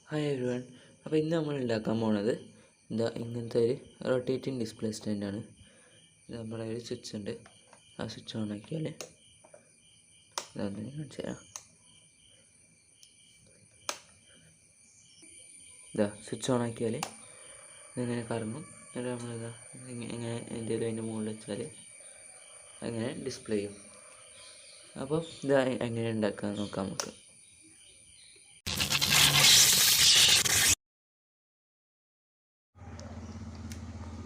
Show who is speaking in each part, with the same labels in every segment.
Speaker 1: Hi everyone. അപ്പോൾ ഇന്ന് നമ്മൾ ഉണ്ടാക്കാൻ പോണത് ഇങ്ങനത്തെ ഒരു റൊട്ടേറ്റിംഗ് ഡിസ്പ്ലേ സ്റ്റാൻഡാണ്. നമ്മുടെ ഒരു സ്വിച്ച് ഉണ്ട്. ആ സ്വിച്ച് ഓൺ ആക്കിയാൽ ഇതൊന്ന് കാണിച്ചു തരാം. സ്വിച്ച് ഓൺ ആക്കിയാൽ ഇതിങ്ങനെ കറങ്ങും. എന്നിട്ട് ഇങ്ങനെ എന്തെങ്കിലും അതിൻ്റെ മുകളിൽ വെച്ചാൽ അങ്ങനെ ഡിസ്പ്ലേ ചെയ്യും. അപ്പോൾ എങ്ങനെ ഉണ്ടാക്കാൻ നോക്കാം നമുക്ക്.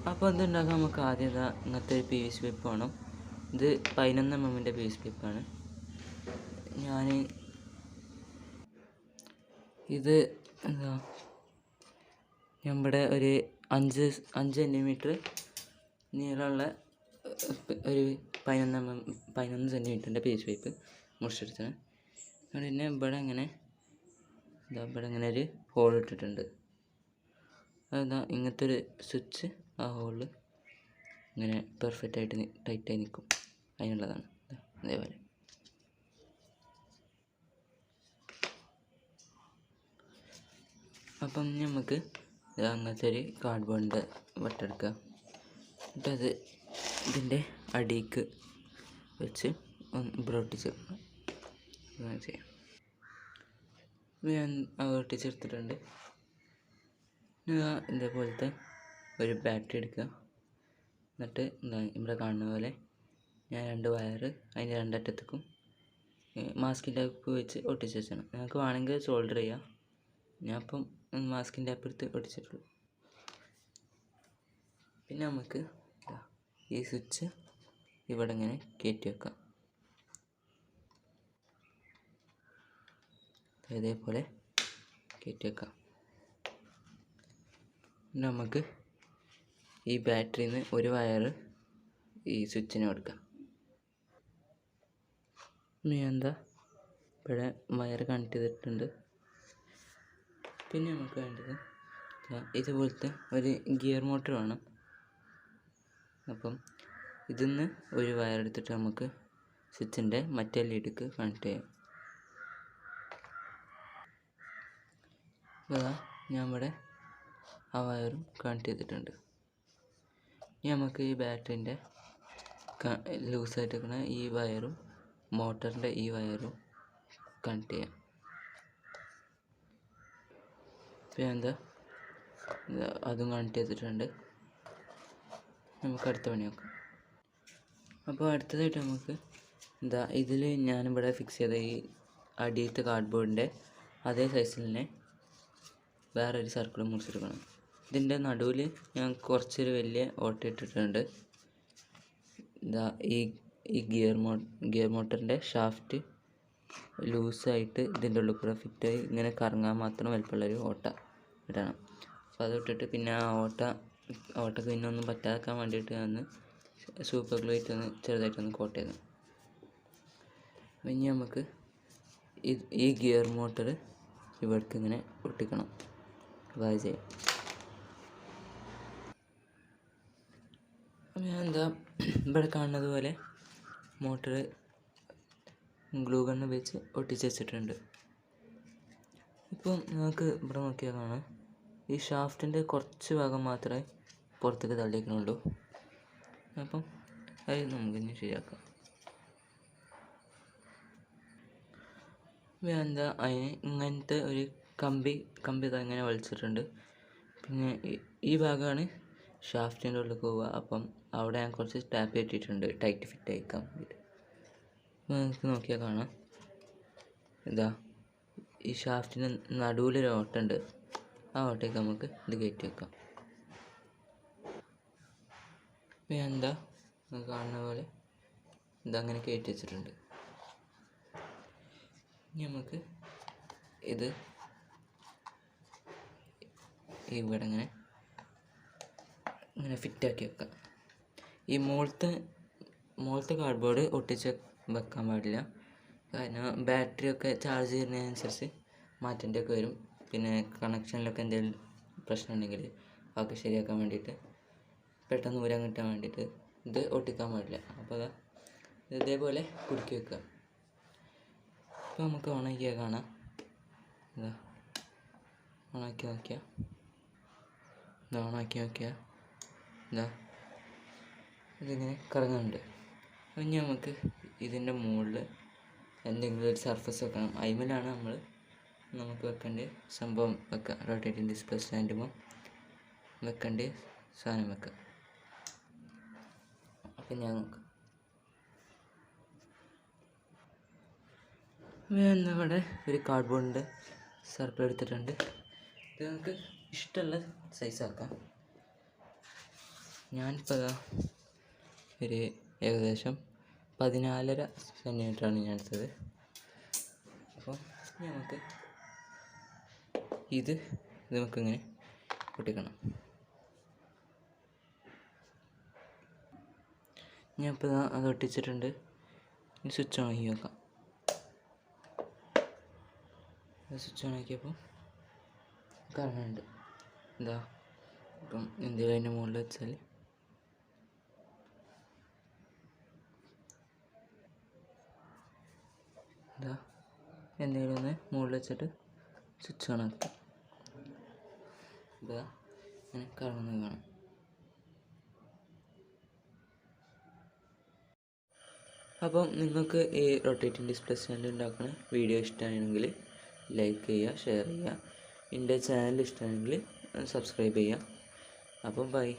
Speaker 1: അപ്പോൾ ഇതുണ്ടാക്കാൻ നമുക്ക് ആദ്യം ഇങ്ങനത്തെ ഒരു PVC പൈപ്പ് വേണം. ഇത് 11 mm PVC പൈപ്പാണ്. ഇത് നമ്മുടെ ഒരു 5 cm നീളമുള്ള ഒരു 11 cm PVC പൈപ്പ് മുറിച്ചെടുത്താണ്. പിന്നെ ഇവിടെ ഇങ്ങനെ ഒരു ഹോൾ ഇട്ടിട്ടുണ്ട്. ഇങ്ങനത്തെ ഒരു സ്വിച്ച് ആ ഹോളിൽ ഇങ്ങനെ പെർഫെക്റ്റായിട്ട് ടൈറ്റായി നിൽക്കും. അതിനുള്ളതാണ്. അതേപോലെ അപ്പം നമുക്ക് അങ്ങനത്തെ ഒരു കാർഡ്ബോർഡിൻ്റെ വട്ടെടുക്കുക. എന്നിട്ടത് ഇതിൻ്റെ അടിക്ക് വെച്ച് ഇവിടെ ഒട്ടിച്ചെടുക്കണം. അങ്ങനെ ചെയ്യാം. ഞാൻ ഒട്ടിച്ചെടുത്തിട്ടുണ്ട്. ഇതേപോലത്തെ ഒരു ബാറ്ററി എടുക്കുക. എന്നിട്ട് ഇവിടെ കാണുന്ന പോലെ ഞാൻ 2 വയർ അതിൻ്റെ 2 അറ്റത്തേക്കും മാസ്കിൻ്റെ ടൈപ്പ് വെച്ച് ഒട്ടിച്ച് വെച്ചണം. നിങ്ങൾക്ക് വേണമെങ്കിൽ സോൾഡർ ചെയ്യാം. ഞാൻ ഇപ്പം മാസ്കിൻ്റെ ടൈപ്പ് എടുത്ത് ഒട്ടിച്ചിട്ടുള്ളൂ. പിന്നെ നമുക്ക് ഈ സ്വിച്ച് ഇവിടെ ഇങ്ങനെ കയറ്റി വെക്കാം. ഇതേപോലെ കയറ്റി വെക്കാം. നമുക്ക് ഈ ബാറ്ററിയിൽ നിന്ന് ഒരു വയർ ഈ സ്വിച്ചിന് കൊടുക്കാം. ഇവിടെ വയർ കണക്ട് ചെയ്തിട്ടുണ്ട്. പിന്നെ നമുക്ക് വേണ്ടത് ഇതുപോലത്തെ ഒരു ഗിയർ മോട്ടർ വേണം. അപ്പം ഇതിൽ നിന്ന് ഒരു വയർ എടുത്തിട്ട് നമുക്ക് സ്വിച്ചിൻ്റെ മറ്റേ ലീഡിലേക്ക് കണക്ട് ചെയ്യാം. ഞാൻ ഇവിടെ ആ വയറും കണക്ട് ചെയ്തിട്ടുണ്ട്. ഇനി നമുക്ക് ഈ ബാറ്ററിൻ്റെ ലൂസായിട്ട് നിൽക്കുന്ന ഈ വയറും മോട്ടറിൻ്റെ ഈ വയറും കണക്ട് ചെയ്യാം. പിന്നെ അതും കണക്ട് ചെയ്തിട്ടുണ്ട്. നമുക്ക് അടുത്ത പണി നോക്കാം. അപ്പോൾ അടുത്തതായിട്ട് നമുക്ക് ഇതിൽ ഞാനിവിടെ ഫിക്സ് ചെയ്ത ഈ അടിയത്തെ കാർഡ്ബോർഡിൻ്റെ അതേ സൈസിൽ തന്നെ വേറൊരു സർക്കിൾ മുറിച്ചെടുക്കണം. ഇതിൻ്റെ നടുവിൽ ഞാൻ കുറച്ചൊരു വലിയ ഓട്ട ഇട്ടിട്ടുണ്ട്. ഈ ഗിയർ മോട്ടറിൻ്റെ ഷാഫ്റ്റ് ലൂസായിട്ട് ഇതിൻ്റെ ഉള്ളിൽ കൂടെ ഫിറ്റായി ഇങ്ങനെ കറങ്ങാൻ മാത്രം വലിപ്പമുള്ളൊരു ഓട്ട ഇടണം. അപ്പോൾ അത് ഇട്ടിട്ട് പിന്നെ ആ ഓട്ടക്ക് പിന്നെ ഒന്നും പറ്റാതാക്കാൻ വേണ്ടിയിട്ട് ഞാൻ സൂപ്പർ ഗ്ലൂ ആയിട്ടൊന്ന് ചെറുതായിട്ടൊന്ന് കോട്ട് ചെയ്തു. ഇനി നമുക്ക് ഈ ഗിയർ മോട്ടർ ഇവിടേക്ക് ഇങ്ങനെ ഒട്ടിക്കണം. അത് ചെയ്യാം. ഞാൻ ഇവിടെ കാണുന്നത് പോലെ മോട്ടർ ഗ്ലൂ ഗണ്ണ് വെച്ച് ഒട്ടിച്ച് വെച്ചിട്ടുണ്ട്. ഇപ്പം നമുക്ക് ഇവിടെ നോക്കിയാൽ കാണാം, ഈ ഷാഫ്റ്റിൻ്റെ കുറച്ച് ഭാഗം മാത്രമേ പുറത്തേക്ക് തള്ളിയിരിക്കുന്നുള്ളൂ. അപ്പം അത് നമുക്കിനി ശരിയാക്കാം. അതിന് ഇങ്ങനത്തെ ഒരു കമ്പി ഇങ്ങനെ വലിച്ചിട്ടുണ്ട്. പിന്നെ ഈ ഭാഗമാണ് ഷാഫ്റ്റിൻ്റെ ഉള്ളിൽ പോവുക. അപ്പം അവിടെ ഞാൻ കുറച്ച് ടാപ്പ് കെട്ടിയിട്ടുണ്ട് ടൈറ്റ് ഫിറ്റ് ആയിക്കാൻ വേണ്ടിയിട്ട്. നിങ്ങൾക്ക് നോക്കിയാൽ കാണാം, ഈ ഷാഫ്റ്റിന് നടുവിലൊരു ഓട്ടമുണ്ട്. ആ ഓട്ടയ്ക്ക് നമുക്ക് ഇത് കയറ്റി വെക്കാം. ഞാൻ കാണുന്ന പോലെ ഇതങ്ങനെ കയറ്റി വെച്ചിട്ടുണ്ട്. ഇനി നമുക്ക് ഇത് ഇവിടെ ഇങ്ങനെ ഫിറ്റാക്കി വെക്കാം. ഈ മുകളിലത്തെ കാർഡ്ബോർഡ് ഒട്ടിച്ച് വെക്കാൻ പാടില്ല. കാരണം ബാറ്ററിയൊക്കെ ചാർജ് ചെയ്യുന്നതിനനുസരിച്ച് മാറ്റേണ്ടിയൊക്കെ വരും. പിന്നെ കണക്ഷനിലൊക്കെ എന്തെങ്കിലും പ്രശ്നം ഉണ്ടെങ്കിൽ അതൊക്കെ ശരിയാക്കാൻ വേണ്ടിയിട്ട് പെട്ടെന്ന് ഊരാൻ കിട്ടാൻ വേണ്ടിയിട്ട് ഇത് ഒട്ടിക്കാൻ പാടില്ല. അപ്പോൾ ഇതേപോലെ കുടുക്കി വെക്കുക. അപ്പോൾ നമുക്ക് ഓണാക്കിയാൽ കാണാം ഓണാക്കി നോക്കിയാൽ ഇതാ ഇതിങ്ങനെ കറങ്ങുന്നുണ്ട്. ഇനി നമുക്ക് ഇതിൻ്റെ മുകളിൽ എന്തെങ്കിലും ഒരു സർഫസ് വെക്കണം. അതിന്മേലാണ് നമുക്ക് വെക്കേണ്ട സംഭവം വെക്കുക. റൊട്ടേറ്റിംഗ് ഡിസ്പ്ലേ സ്റ്റാൻഡുമ്പോൾ വെക്കേണ്ട സാധനം വെക്കുക. അപ്പം ഞാൻ നോക്കാം. ഇവിടെ ഒരു കാർഡ്ബോർഡിൻ്റെ സർക്കിൾ എടുത്തിട്ടുണ്ട്. ഇത് നമുക്ക് ഇഷ്ടമുള്ള സൈസാക്കാം. ഞാനിപ്പോൾ ഒരു ഏകദേശം 14.5 സെൻറ്റിമീറ്ററാണ് ഞാൻ എടുത്തത്. അപ്പോൾ നമുക്ക് ഇത് നമുക്കിങ്ങനെ പൊട്ടിക്കണം. ഞാൻ ഇപ്പോൾ അത് ഒട്ടിച്ചിട്ടുണ്ട്. ഇനി സ്വിച്ച് ഓൺ ആക്കി നോക്കാം. സ്വിച്ച് ഓൺ ആക്കിയപ്പോൾ കറങ്ങുന്നുണ്ട്. എന്താ ഇപ്പം എന്തെങ്കിലും അതിൻ്റെ മുകളിൽ വെച്ചാൽ എന്താ എന്തെങ്കിലും ഒന്ന് മുകളിൽ വെച്ചിട്ട് സ്വിച്ച് ഓൺ ആക്കുക. ഇതാ അങ്ങനെ കറങ്ങുന്നത് കാണാം. അപ്പം നിങ്ങൾക്ക് ഈ റൊട്ടേറ്റിംഗ് ഡിസ്പ്ലേ സ്റ്റാൻഡ് ഉണ്ടാക്കുന്ന വീഡിയോ ഇഷ്ടമാണെങ്കിൽ ലൈക്ക് ചെയ്യുക, ഷെയർ ചെയ്യുക. എൻ്റെ ചാനൽ ഇഷ്ടമാണെങ്കിൽ സബ്സ്ക്രൈബ് ചെയ്യുക. അപ്പം ബൈ.